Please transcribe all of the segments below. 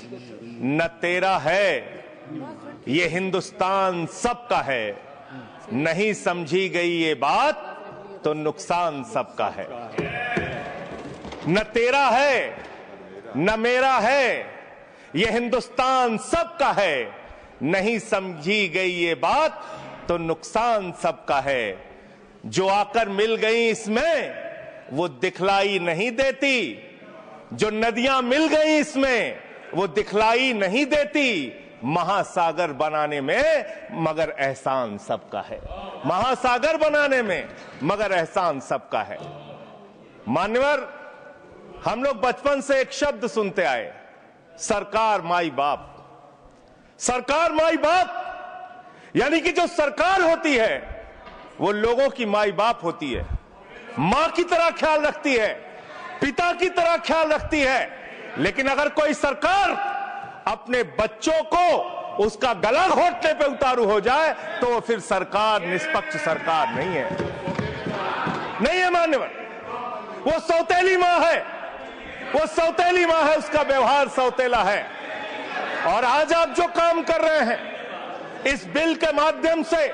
न तेरा है ये हिंदुस्तान सबका है, नहीं समझी गई ये बात तो नुकसान सबका है। न तेरा है न मेरा है ये हिंदुस्तान सबका है, नहीं समझी गई ये बात तो नुकसान सबका है। जो आकर मिल गई इसमें वो दिखलाई नहीं देती, जो नदियां मिल गई इसमें वो दिखलाई नहीं देती, महासागर बनाने में मगर एहसान सबका है। महासागर बनाने में मगर एहसान सबका है। मान्यवर, हम लोग बचपन से एक शब्द सुनते आए, सरकार माई बाप। सरकार माई बाप यानी कि जो सरकार होती है वो लोगों की माई बाप होती है, मां की तरह ख्याल रखती है, पिता की तरह ख्याल रखती है। लेकिन अगर कोई सरकार अपने बच्चों को उसका गला घोटने पे उतारू हो जाए तो वो फिर सरकार निष्पक्ष सरकार नहीं है, नहीं है मान्यवर। वो सौतेली मां है, वो सौतेली मां है, उसका व्यवहार सौतेला है। और आज आप जो काम कर रहे हैं इस बिल के माध्यम से,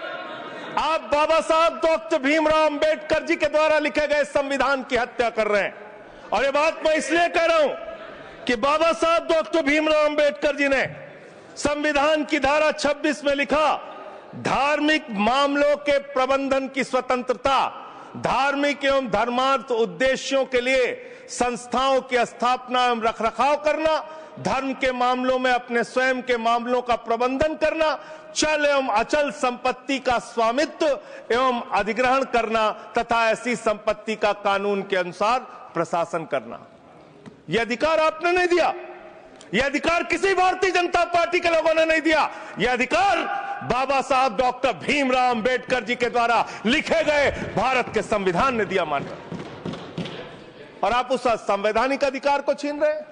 आप बाबा साहब डॉक्टर भीमराव अंबेडकर जी के द्वारा लिखे गए संविधान की हत्या कर रहे हैं। और ये बात मैं इसलिए कह रहा हूं कि बाबा साहब डॉक्टर भीमराव अंबेडकर जी ने संविधान की धारा 26 में लिखा, धार्मिक मामलों के प्रबंधन की स्वतंत्रता, धार्मिक एवं धर्मार्थ उद्देश्यों के लिए संस्थाओं की स्थापना एवं रखरखाव करना, धर्म के मामलों में अपने स्वयं के मामलों का प्रबंधन करना, चल एवं अचल संपत्ति का स्वामित्व एवं अधिग्रहण करना तथा ऐसी संपत्ति का कानून के अनुसार प्रशासन करना। यह अधिकार आपने नहीं दिया, यह अधिकार किसी भारतीय जनता पार्टी के लोगों ने नहीं दिया। यह अधिकार बाबा साहब डॉक्टर भीमराव अंबेडकर जी के द्वारा लिखे गए भारत के संविधान ने दिया मानकर, और आप उस संवैधानिक अधिकार को छीन रहे हैं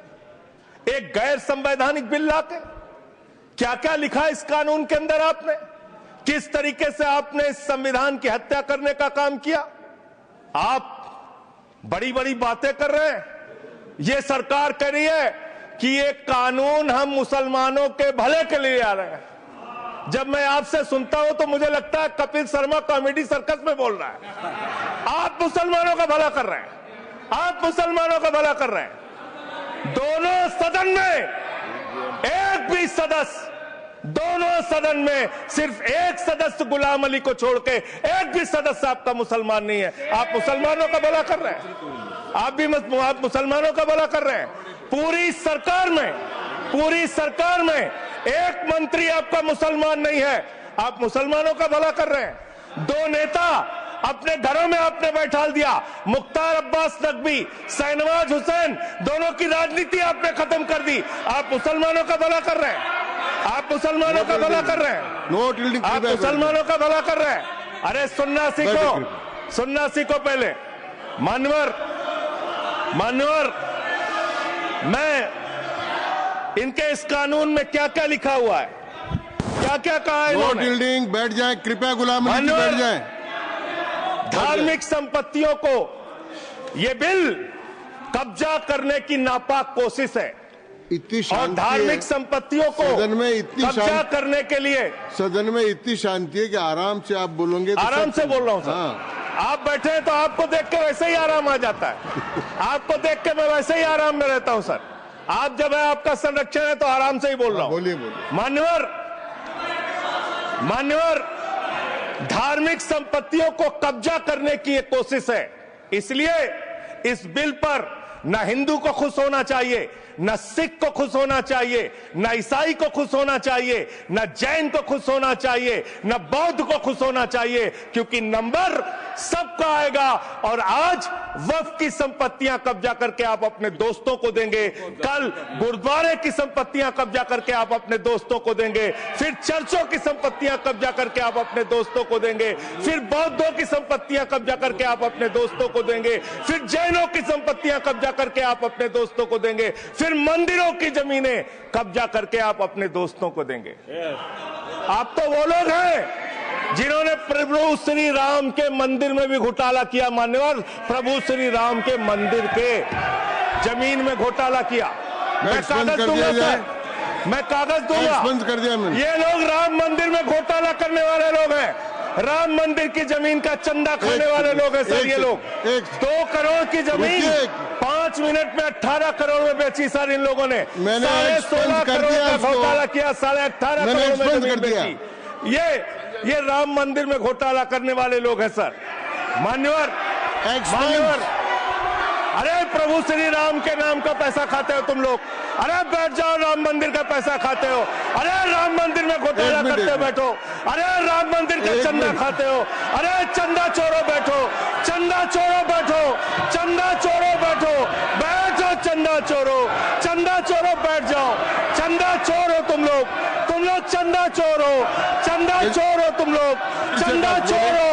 एक गैर संवैधानिक बिल लाके। क्या क्या लिखा इस कानून के अंदर आपने, किस तरीके से आपने इस संविधान की हत्या करने का काम किया। आप बड़ी बड़ी बातें कर रहे हैं। ये सरकार कह रही है कि ये कानून हम मुसलमानों के भले के लिए आ रहे हैं। जब मैं आपसे सुनता हूं तो मुझे लगता है कपिल शर्मा कॉमेडी सर्कस में बोल रहा है। आप मुसलमानों का भला कर रहे हैं, आप मुसलमानों का भला कर रहे हैं। दोनों सदन में एक भी सदस्य, दोनों सदन में सिर्फ एक सदस्य गुलाम अली को छोड़ के एक भी सदस्य आपका मुसलमान नहीं है। आप मुसलमानों का भला कर रहे हैं, आप मुसलमानों का भला कर रहे हैं। पूरी सरकार में एक मंत्री आपका मुसलमान नहीं है, आप मुसलमानों का भला कर रहे हैं। दो नेता अपने घरों में आपने बैठा दिया, मुख्तार अब्बास नकवी, शाहनवाज हुसैन, दोनों की राजनीति आपने खत्म कर दी। आप मुसलमानों का भला कर रहे हैं, आप मुसलमानों का भला कर रहे हैं, आप मुसलमानों का भला कर रहे हैं। अरे सुनना सीखो पहले। मान्यवर, मैं इनके इस कानून में क्या क्या लिखा हुआ है, क्या क्या कहा है इन्होंने। बैठ जाए कृपया, गुलाम अली जी बैठ जाए। धार्मिक संपत्तियों को ये बिल कब्जा करने की नापाक कोशिश है। इतनी और धार्मिक संपत्तियों को सदन में इतनी कब्जा करने के लिए सदन में इतनी शांति है कि आराम से आप बोलोगे तो आराम से बोल रहा हूं सर। हाँ। आप बैठे हैं तो आपको देख के वैसे ही आराम आ जाता है। आपको देख के मैं वैसे ही आराम में रहता हूं सर। आप जब है आपका संरक्षण है तो आराम से ही बोल रहा हूं। बोलिए। मान्यवर, धार्मिक संपत्तियों को कब्जा करने की एक कोशिश है। इसलिए इस बिल पर न हिंदू को खुश होना चाहिए, न सिख को खुश होना चाहिए, न ईसाई को खुश होना चाहिए, न जैन को खुश होना चाहिए, न बौद्ध को खुश होना चाहिए, क्योंकि नंबर सबका आएगा। और आज वक्फ की संपत्तियां कब्जा करके आप अपने दोस्तों को देंगे, कल गुरुद्वारे की संपत्तियां कब्जा करके आप अपने दोस्तों को देंगे, फिर चर्चों की संपत्तियां कब्जा करके आप अपने दोस्तों को देंगे, फिर बौद्धों की संपत्तियां कब्जा करके आप अपने दोस्तों को देंगे, फिर जैनों की संपत्तियां कब्जा करके आप अपने दोस्तों को देंगे, फिर मंदिरों की जमीनें कब्जा करके आप अपने दोस्तों को देंगे। आप तो वो लोग हैं जिन्होंने प्रभु श्री राम के मंदिर में भी घोटाला किया। मान्यवर, प्रभु श्री राम के मंदिर के जमीन में घोटाला किया। मैं कागज दूंगा सर, मैं कागज दूंगा। एक्सपेंस कर दिया मैंने। ये लोग राम मंदिर में घोटाला करने वाले लोग हैं, राम मंदिर की जमीन का चंदा खाने वाले लोग हैं सर। ये लोग 2 करोड़ की जमीन 5 मिनट में 18 करोड़ में बेची सर इन लोगों ने। मैंने 16.5 करोड़ का घोटाला किया, 18.5 करोड़ में जमीन बेची। ये राम मंदिर में घोटाला करने वाले लोग हैं सर। मान्यवर, अरे प्रभु श्री राम के नाम का पैसा खाते हो तुम लोग। अरे बैठ जाओ, राम मंदिर का पैसा खाते हो। अरे राम मंदिर में घोटाला करते हो, बैठो। अरे राम मंदिर का चंदा खाते हो। अरे चंदा चोरो बैठो, चंदा चोरो बैठो, चंदा चोरो बैठो, बैठो चंदा चोरो, चंदा चोरो बैठ जाओ। चंदा चोर हो तुम लोग चंदा चोर हो, चंदा चोर हो तुम लोग, चंदा चोर हो,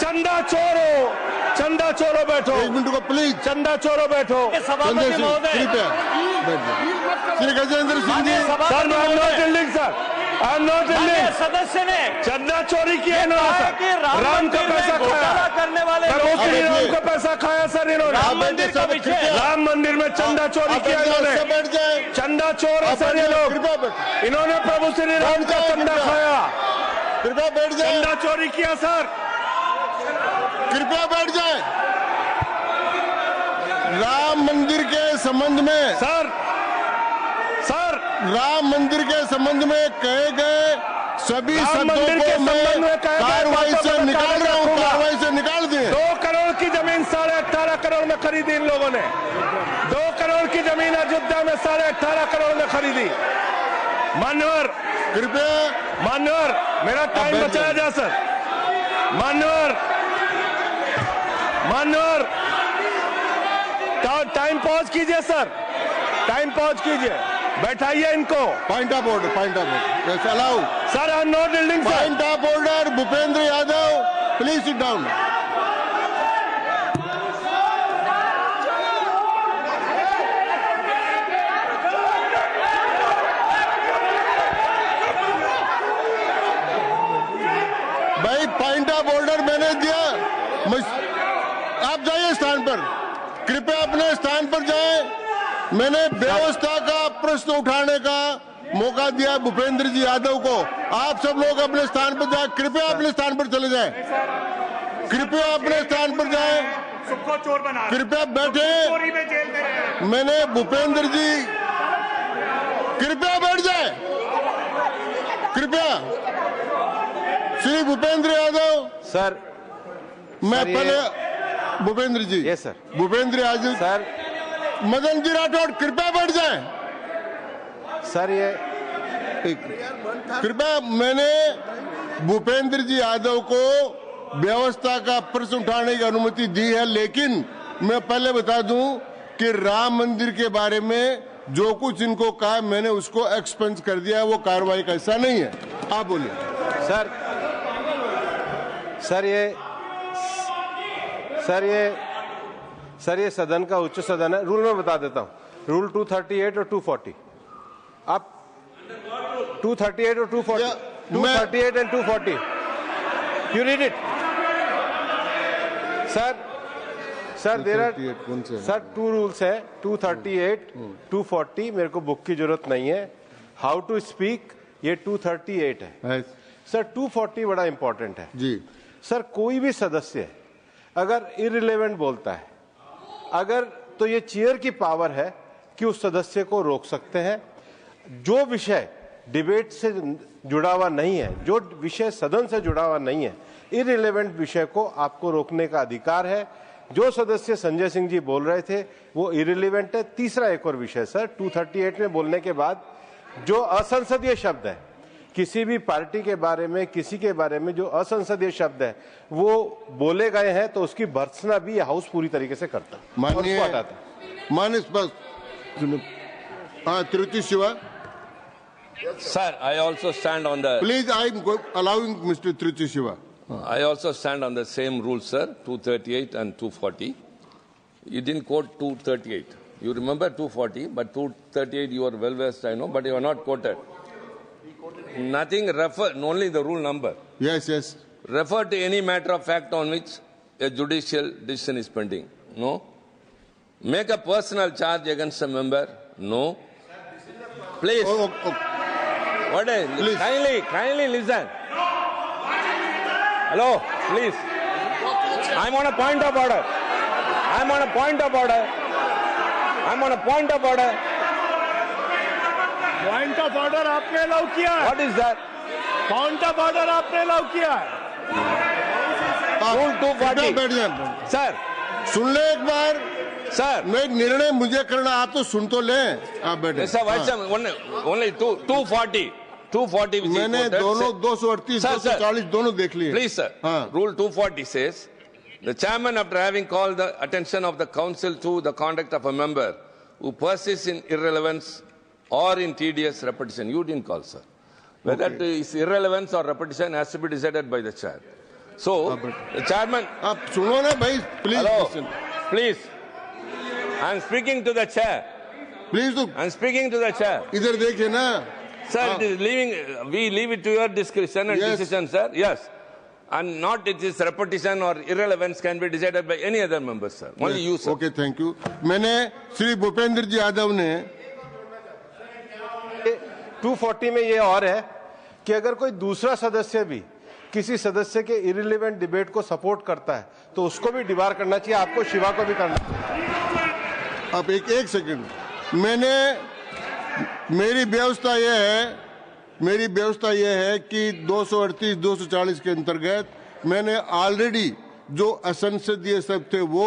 चंदा चोर हो, चंदा चोरो बैठो। 1 मिनट को प्लीज। चंदा चोरो बैठो। सभापति महोदय, Shri Gajendra Singh ji. Sir I am not dealing sir, I am not dealing. सदस्य ने चंदा चोरी किया इन्होंने सर। राम का पैसा खाया, करने वाले राम का पैसा खाया सर इन्होंने। राम मंदिर का विषय, राम मंदिर में चंदा चोरी किया इन्होंने। चंदा चोर है सर ये लोग। इन्होंने प्रभु श्री राम का चंदा खाया। कृपया बैठ जाए। चंदा चोरी किया सर। कृपया बैठ जाए। राम मंदिर के संबंध में सर राम मंदिर के संबंध में कहे गए सभी शब्दों को मैं कार्रवाई से निकाल रहा हूं, कार्रवाई से निकाल दिए। 2 करोड़ की जमीन 18.5 करोड़ में खरीदी इन लोगों ने। 2 करोड़ की जमीन अयोध्या में 18.5 करोड़ में खरीदी। मान्यवर, कृपया मान्यवर मेरा टाइम बचाया जा सर। मान्यवर टाइम पॉज कीजिए सर, टाइम पॉज कीजिए, बैठाइए इनको। Point of order yes allow sir. I am not dealing sir. Point of order Bhupendra Yadav please sit down. भाई पॉइंट ऑफ ऑर्डर मैंने दिया, आप जाइए स्थान पर, कृपया अपने स्थान पर जाएं। मैंने व्यवस्था का प्रश्न उठाने का मौका दिया भूपेंद्र जी यादव को। आप सब लोग अपने स्थान पर जाएं, कृपया अपने स्थान पर चले जाएं, कृपया अपने स्थान पर जाएं, कृपया बैठे। मैंने भूपेंद्र जी, कृपया बैठ जाएं, कृपया। श्री भूपेंद्र यादव सर। मैं पहले Bhupendra ji, yes sir. Bhupendra Yadav sir. Madan ji Rathore कृपया बैठ जाएं सर। ये कृपया, मैंने भूपेंद्र जी यादव को व्यवस्था का प्रश्न उठाने की अनुमति दी है, लेकिन मैं पहले बता दूं कि राम मंदिर के बारे में जो कुछ इनको कहा मैंने उसको एक्सपेंस कर दिया है, वो कार्रवाई का हिस्सा नहीं है। आप बोलिए सर। सर ये सदन का उच्च सदन है। रूल में बता देता हूं, रूल 238 और 240। आप 238 और 240, 238 and 240 you read it sir. There are sir 2 rules है, 238 240। मेरे को बुक की जरूरत नहीं है। हाउ टू स्पीक ये 238 है सर। 240 बड़ा इंपॉर्टेंट है जी सर। कोई भी सदस्य अगर इररिलेवेंट बोलता है, अगर तो ये चेयर की पावर है कि उस सदस्य को रोक सकते हैं। जो विषय डिबेट से जुड़ा हुआ नहीं है, जो विषय सदन से जुड़ा हुआ नहीं है, इररिलेवेंट विषय को आपको रोकने का अधिकार है। जो सदस्य संजय सिंह जी बोल रहे थे वो इररिलेवेंट है। तीसरा एक और विषय सर, 238 में बोलने के बाद जो असंसदीय शब्द है, किसी भी पार्टी के बारे में, किसी के बारे में जो असंसदीय शब्द है वो बोले गए हैं, तो उसकी भर्त्सना भी हाउस पूरी तरीके से करता है और उसको हटाता है। माननीय Tiruchi Shiva Sir, I also stand on the. Please I am allowing mister Tiruchi Shiva. I also stand on the same rule, sir. 238 and 240. You didn't quote 238. You remember 240, but 238 you are well versed, I know, but you are not quoted. Nothing refer, only the rule number. Yes, yes. Refer to any matter of fact on which a judicial decision is pending. No. Make a personal charge against a member. No. Please. What is? Please. Kindly listen. Hello, please. I'm on a point of order. I'm on a point of order. I'm on a point of order. Point of order आपने allow किया है। What is that? Point of order आपने allow किया है। Rule 240. बैठ जाए, Sir, सुन ले एक बार। sir. मैं निर्णय मुझे करना, आप तो सुन तो लें। आप बैठे। Mr. Vice Chairman, only 240. 240 which is मैंने quoted, दोनों say- 238, Sir, sir. 240 दोनों देख लिए। Please, sir. हाँ। Rule 240 says, the chairman, after having called the attention of the council to the conduct of a member who persists in irrelevance or in tedious repetition, you didn't call, sir. Whether it is irrelevance or repetition has to be decided by the chair. So, the chairman, आप सुनो ना भाई, please hello, please. I'm speaking to the chair. Please तो I'm speaking to the chair. इधर देखिए ना। Sir, it is we leave it to your discretion and Yes. decision, sir. Yes. And not it is repetition or irrelevance can be decided by any other member, sir. Only you, sir. Okay, thank you. मैंने श्री भूपेंद्र जी यादव ने 240 में ये और है कि अगर कोई दूसरा सदस्य भी किसी सदस्य के इरिलेवेंट डिबेट को सपोर्ट करता है तो उसको भी डिबार करना चाहिए, आपको शिवा को भी करना चाहिए। आप एक सेकंड, मेरी व्यवस्था यह है कि 238, 240 के अंतर्गत मैंने ऑलरेडी जो असंसदीय सब थे वो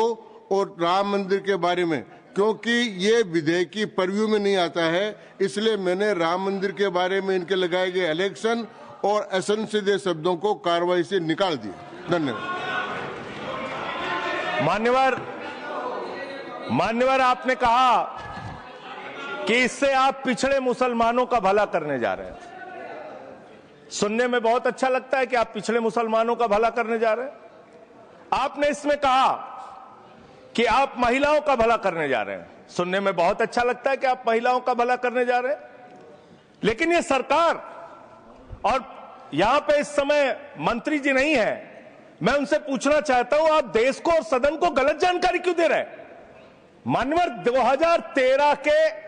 और राम मंदिर के बारे में, क्योंकि ये विधेयक की परव्यू में नहीं आता है, इसलिए मैंने राम मंदिर के बारे में इनके लगाए गए इलेक्शन और असंसदीय शब्दों को कार्रवाई से निकाल दिया। धन्यवाद। मान्यवर, आपने कहा कि इससे आप पिछड़े मुसलमानों का भला करने जा रहे हैं। सुनने में बहुत अच्छा लगता है कि आप पिछड़े मुसलमानों का भला करने जा रहे हैं। आपने इसमें कहा कि आप महिलाओं का भला करने जा रहे हैं। सुनने में बहुत अच्छा लगता है कि आप महिलाओं का भला करने जा रहे हैं, लेकिन ये सरकार और यहां पे इस समय मंत्री जी नहीं है, मैं उनसे पूछना चाहता हूं, आप देश को और सदन को गलत जानकारी क्यों दे रहे हैं? मानवर 2013 के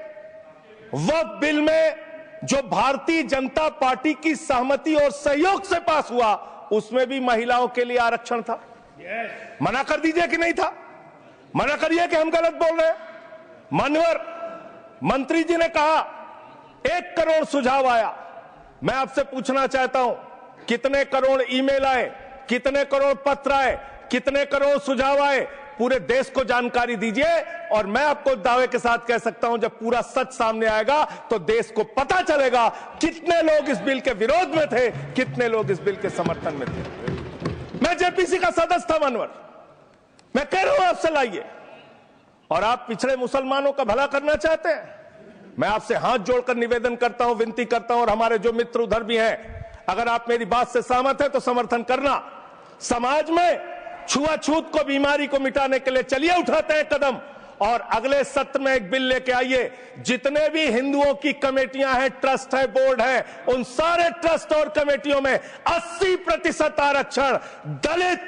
वक्फ बिल में जो भारतीय जनता पार्टी की सहमति और सहयोग से पास हुआ, उसमें भी महिलाओं के लिए आरक्षण था। मना कर दीजिए कि नहीं था, मना करिए कि हम गलत बोल रहे हैं। मानवर, मंत्री जी ने कहा 1 करोड़ सुझाव आया। मैं आपसे पूछना चाहता हूं, कितने करोड़ ईमेल आए, कितने करोड़ पत्र आए, कितने करोड़ सुझाव आए? पूरे देश को जानकारी दीजिए, और मैं आपको दावे के साथ कह सकता हूं, जब पूरा सच सामने आएगा तो देश को पता चलेगा कितने लोग इस बिल के विरोध में थे, कितने लोग इस बिल के समर्थन में थे। मैं जेपीसी का सदस्य था मानवर, मैं कह रहा हूं आपसे लाइए। और आप पिछड़े मुसलमानों का भला करना चाहते हैं, मैं आपसे हाथ जोड़कर निवेदन करता हूं, विनती करता हूं, और हमारे जो मित्र उधर भी हैं, अगर आप मेरी बात से सहमत हैं तो समर्थन करना। समाज में छुआछूत को, बीमारी को मिटाने के लिए चलिए उठाते हैं कदम, और अगले सत्र में एक बिल लेके आइए। जितने भी हिंदुओं की कमेटियां हैं, ट्रस्ट है, बोर्ड है, उन सारे ट्रस्ट और कमेटियों में 80% आरक्षण दलित,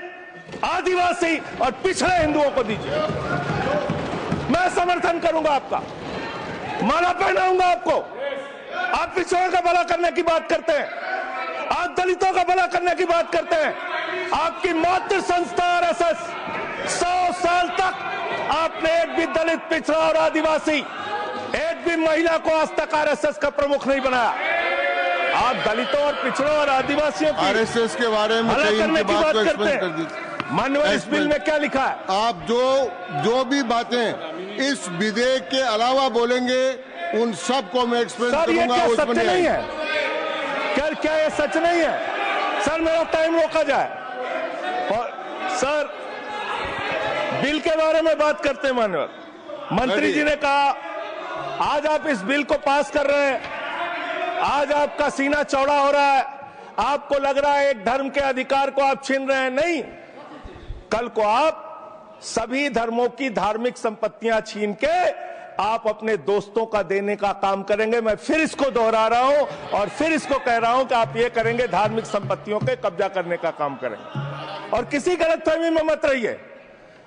आदिवासी और पिछड़े हिंदुओं को दीजिए। मैं समर्थन करूंगा आपका, माला पहनाऊंगा आपको। आप पिछड़ों का भला करने की बात करते हैं, आप दलितों का भला करने की बात करते हैं। आपकी मातृ संस्था आरएसएस 100 साल तक आपने एक भी दलित, पिछड़ा और आदिवासी, एक भी महिला को आज तक आरएसएस का प्रमुख नहीं बनाया। आप दलितों और पिछड़ों और आदिवासियों की आरएसएस के बारे में भला करने की बात करते कर हैं। दीजिए। माननीय, इस बिल में क्या लिखा है? आप जो भी बातें इस विधेयक के अलावा बोलेंगे, उन सबको मैं एक्सप्लेन सर, ये करूंगा। क्या उसमें सच नहीं है? क्या ये सच नहीं है? सर, मेरा टाइम रोका जाए। और सर, बिल के बारे में बात करते हैं माननीय मंत्री जी ने कहा, आज आप इस बिल को पास कर रहे हैं, आज आपका सीना चौड़ा हो रहा है, आपको लग रहा है एक धर्म के अधिकार को आप छीन रहे हैं। नहीं, कल को आप सभी धर्मों की धार्मिक संपत्तियां छीन के आप अपने दोस्तों का देने का काम करेंगे। मैं फिर इसको दोहरा रहा हूं और फिर इसको कह रहा हूं कि आप ये करेंगे, धार्मिक संपत्तियों के कब्जा करने का काम करेंगे। और किसी गलतफहमी में मत रहिए।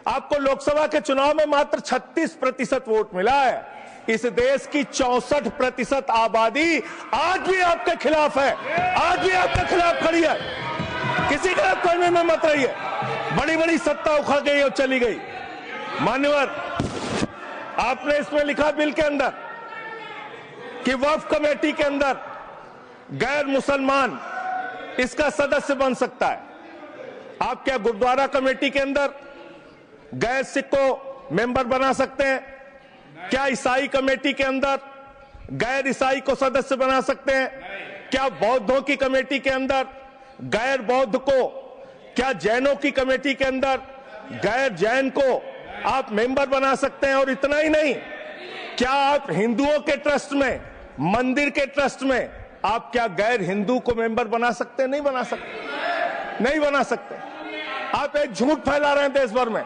आपको लोकसभा के चुनाव में मात्र 36% वोट मिला है, इस देश की 64% आबादी आज भी आपके खिलाफ है, आज भी आपके खिलाफ खड़ी है। किसी गलत फहमी में मत रहिए। बड़ी बड़ी सत्ता उखड़ गई और चली गई। मान्यवर, आपने इसमें लिखा बिल के अंदर कि वक्फ कमेटी के अंदर गैर मुसलमान इसका सदस्य बन सकता है। आप क्या गुरुद्वारा कमेटी के अंदर गैर सिख को मेंबर बना सकते हैं? क्या ईसाई कमेटी के अंदर गैर ईसाई को सदस्य बना सकते हैं? क्या बौद्धों की कमेटी के अंदर गैर बौद्ध को, क्या जैनों की कमेटी के अंदर गैर जैन को आप मेंबर बना सकते हैं? और इतना ही नहीं, क्या आप हिंदुओं के ट्रस्ट में, मंदिर के ट्रस्ट में आप क्या गैर हिंदू को मेंबर बना सकते हैं? नहीं बना सकते, नहीं बना सकते। आप एक झूठ फैला रहे हैं देश भर में,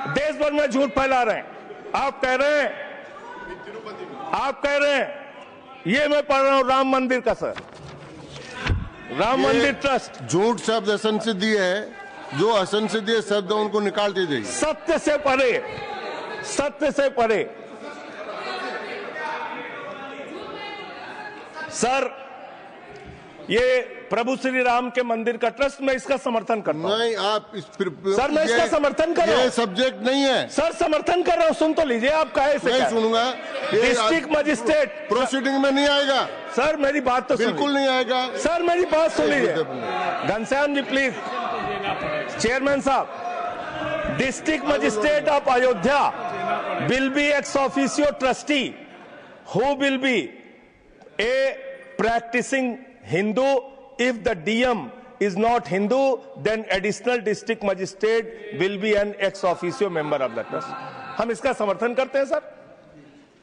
देश भर में झूठ फैला रहे हैं। आप कह रहे हैं ये मैं पढ़ रहा हूं राम मंदिर का, सर, राम मंदिर ट्रस्ट। झूठ शब्द असंसदीय है, जो असंसदीय शब्द उनको निकाल दीजिए। सत्य से परे, सत्य से परे। सर, ये प्रभु श्री राम के मंदिर का ट्रस्ट, मैं इसका समर्थन करता हूं। नहीं, आप सर, मैं इसका समर्थन कर रहा हूं। ये सब्जेक्ट नहीं है सर, समर्थन कर रहा हूं, सुन तो लीजिए। आप कहे से नहीं सुनूंगा। डिस्ट्रिक्ट मजिस्ट्रेट प्रोसीडिंग में नहीं आएगा सर, मेरी बात तो बिल्कुल नहीं आएगा सर, मेरी बात सुन लीजिए। घनश्याम जी प्लीज, चेयरमैन साहब, district magistrate of Ayodhya will be ex officio trustee who will be A practicing Hindu. If the DM is not Hindu, then additional district magistrate will be an ex officio member of the trust. हम इसका समर्थन करते हैं sir.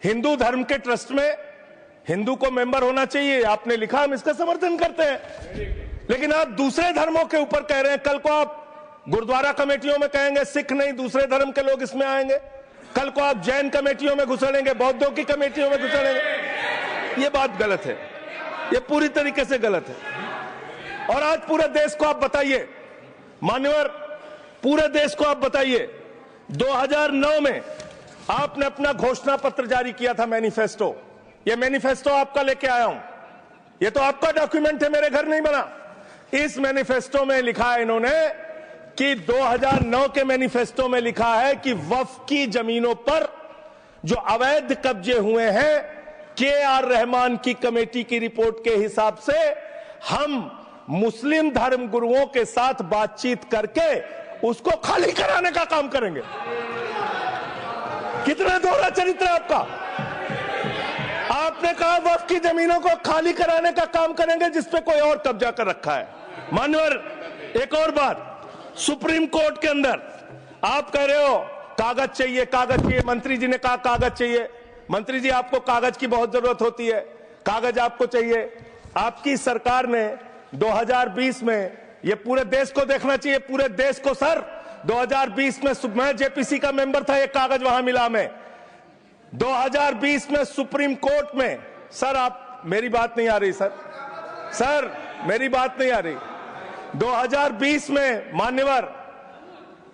Hindu धर्म के trust में हिंदू को member होना चाहिए, आपने लिखा, हम इसका समर्थन करते हैं। लेकिन आप दूसरे धर्मों के ऊपर कह रहे हैं। कल को आप गुरुद्वारा कमेटियों में कहेंगे सिख नहीं, दूसरे धर्म के लोग इसमें आएंगे। कल को आप जैन कमेटियों में घुसेड़ेंगे, बौद्धों की कमेटियों में घुसेड़ेंगे। ये बात गलत है, ये पूरी तरीके से गलत है। और आज पूरे देश को आप बताइए, मान्यवर, पूरे देश को आप बताइए, 2009 में आपने अपना घोषणा पत्र जारी किया था, मैनिफेस्टो। ये मैनिफेस्टो आपका लेके आया हूं, ये तो आपका डॉक्यूमेंट है, मेरे घर नहीं बना। इस मैनिफेस्टो में लिखा है इन्होंने कि 2009 के मैनिफेस्टो में लिखा है कि वक्फ की जमीनों पर जो अवैध कब्जे हुए हैं, के.आर. रहमान की कमेटी की रिपोर्ट के हिसाब से हम मुस्लिम धर्म गुरुओं के साथ बातचीत करके उसको खाली कराने का काम करेंगे। कितना दोहरा चरित्र है आपका। आपने कहा वक्फ की जमीनों को खाली कराने का काम करेंगे जिसपे कोई और कब्जा कर रखा है। मान्यवर, एक और बात, सुप्रीम कोर्ट के अंदर आप कह रहे हो कागज चाहिए, कागज चाहिए। मंत्री जी ने कहा कागज चाहिए। मंत्री जी, आपको कागज की बहुत जरूरत होती है, कागज आपको चाहिए। आपकी सरकार ने 2020 में, ये पूरे देश को देखना चाहिए, पूरे देश को सर, 2020 में मैं जेपीसी का मेंबर था, एक कागज वहां मिला में 2020 में सुप्रीम कोर्ट में। सर, आप, मेरी बात नहीं आ रही सर, मेरी बात नहीं आ रही। 2020 में मान्यवर,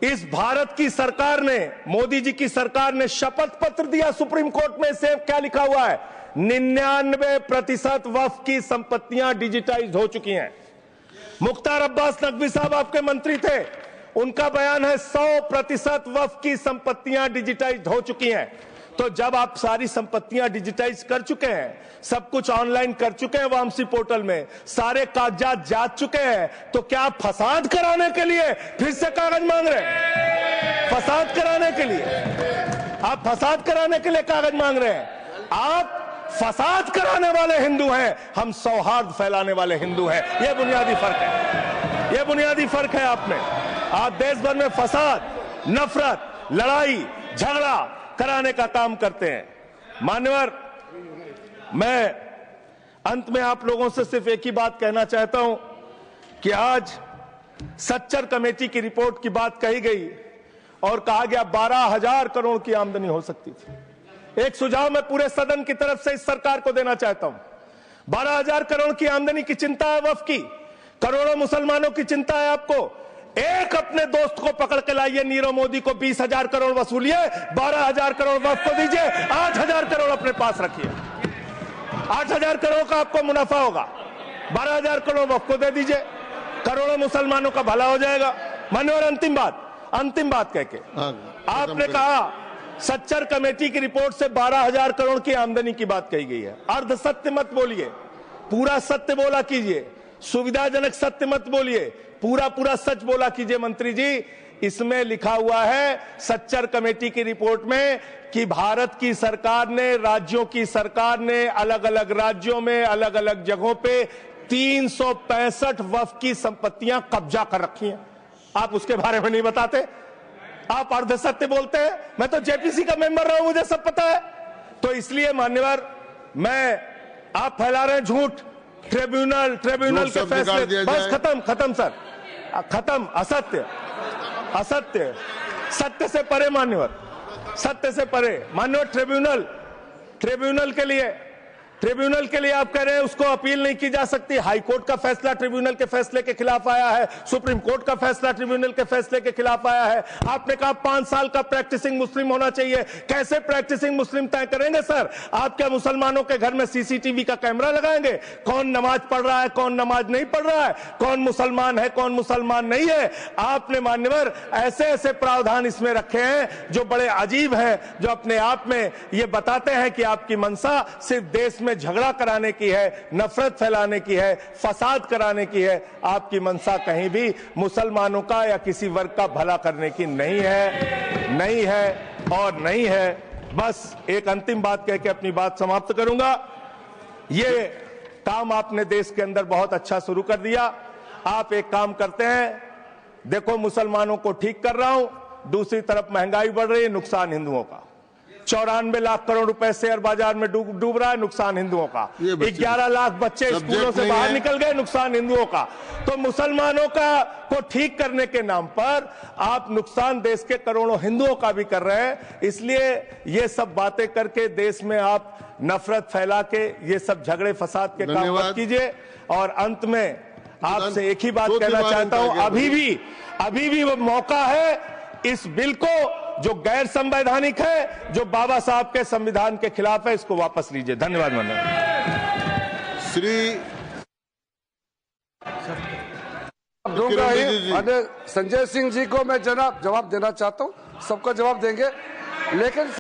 इस भारत की सरकार ने, मोदी जी की सरकार ने शपथ पत्र दिया सुप्रीम कोर्ट में। से क्या लिखा हुआ है? 99% वक्फ की संपत्तियां डिजिटाइज हो चुकी हैं। मुख्तार अब्बास नकवी साहब आपके मंत्री थे, उनका बयान है 100% वक्फ की संपत्तियां डिजिटाइज हो चुकी हैं। तो जब आप सारी संपत्तियां डिजिटाइज कर चुके हैं, सब कुछ ऑनलाइन कर चुके हैं वामसी पोर्टल में, सारे कागजात जांच चुके हैं, तो क्या आप फसाद कराने के लिए फिर से कागज मांग रहे हैं? फसाद कराने के लिए आप फसाद कराने के लिए कागज मांग रहे हैं। आप फसाद कराने वाले हिंदू हैं, हम सौहार्द फैलाने वाले हिंदू हैं। यह बुनियादी फर्क है, यह बुनियादी फर्क है। आप देश भर में फसाद, नफरत, लड़ाई, झगड़ा कराने का काम करते हैं। मान्यवर, मैं अंत में आप लोगों से सिर्फ एक ही बात कहना चाहता हूं कि आज सच्चर कमेटी की रिपोर्ट की बात कही गई और कहा गया 12,000 करोड़ की आमदनी हो सकती थी। एक सुझाव मैं पूरे सदन की तरफ से इस सरकार को देना चाहता हूं। 12,000 करोड़ की आमदनी की चिंता है वक्फ की, करोड़ों मुसलमानों की चिंता है आपको। एक अपने दोस्त को पकड़ के लाइए, नीरव मोदी को 20,000 करोड़ वसूलिए, 12,000 करोड़ वक्फ को दीजिए, 8,000 करोड़ अपने पास रखिए। 8,000 करोड़ का आपको मुनाफा होगा, 12,000 करोड़ वक्फ को दे दीजिए, करोड़ों मुसलमानों का भला हो जाएगा। मान्यवर, अंतिम बात कह के आपने कहा सच्चर कमेटी की रिपोर्ट से 12,000 करोड़ की आमदनी की बात कही गई है। अर्ध सत्य मत बोलिए, पूरा सत्य बोला कीजिए। सुविधाजनक सत्य मत बोलिए, पूरा सच बोला कीजिए। मंत्री जी, इसमें लिखा हुआ है सच्चर कमेटी की रिपोर्ट में कि भारत की सरकार ने, राज्यों की सरकार ने अलग अलग राज्यों में अलग अलग जगहों पे 365 वक्फ की संपत्तियां कब्जा कर रखी हैं। आप उसके बारे में नहीं बताते, आप अर्ध सत्य बोलते हैं। मैं तो जेपीसी का मेंबर रहा हूं, मुझे सब पता है। तो इसलिए मान्यवर, आप फैला रहे हैं झूठ। ट्रिब्यूनल के फैसले, बस खत्म सर, खत्म। असत्य, सत्य से परे मान्यवर, सत्य से परे मान्यवर। ट्रिब्यूनल के लिए आप कह रहे हैं उसको अपील नहीं की जा सकती। हाई कोर्ट का फैसला ट्रिब्यूनल के फैसले के खिलाफ आया है, सुप्रीम कोर्ट का फैसला ट्रिब्यूनल के फैसले के खिलाफ आया है। आपने कहा 5 साल का प्रैक्टिसिंग मुस्लिम होना चाहिए। कैसे प्रैक्टिसिंग मुस्लिम तय करेंगे सर? आप क्या मुसलमानों के घर में सीसीटीवी का कैमरा लगाएंगे? कौन नमाज पढ़ रहा है, कौन नमाज नहीं पढ़ रहा है, कौन मुसलमान है, कौन मुसलमान नहीं है? आपने मान्यवर ऐसे प्रावधान इसमें रखे हैं जो बड़े अजीब हैं, जो अपने आप में ये बताते हैं कि आपकी मंशा सिर्फ देश में झगड़ा कराने की है, नफरत फैलाने की है, फसाद कराने की है। आपकी मंशा कहीं भी मुसलमानों का या किसी वर्ग का भला करने की नहीं है। बस एक अंतिम बात कह के अपनी बात समाप्त करूंगा। ये काम आपने देश के अंदर बहुत अच्छा शुरू कर दिया। आप एक काम करते हैं, देखो मुसलमानों को ठीक कर रहा हूं, दूसरी तरफ महंगाई बढ़ रही है, नुकसान हिंदुओं का। 94 लाख करोड़ रुपए शेयर बाजार में डूब रहा है, नुकसान हिंदुओं का। 11 लाख बच्चे स्कूलों से बाहर निकल गए, नुकसान हिंदुओं का। तो मुसलमानों को ठीक करने के नाम पर आप नुकसान देश के करोड़ों हिंदुओं का भी कर रहे हैं। इसलिए ये सब बातें करके देश में आप नफरत फैला के ये सब झगड़े फसाद के काम मत कीजिए। और अंत में आपसे एक ही बात कहना चाहता हूं, अभी भी वो मौका है इस बिल को जो गैर संवैधानिक है, जो बाबा साहब के संविधान के खिलाफ है, इसको वापस लीजिए। धन्यवाद। दूंगा ही। संजय सिंह जी को मैं जवाब देना चाहता हूं, सबका जवाब देंगे, लेकिन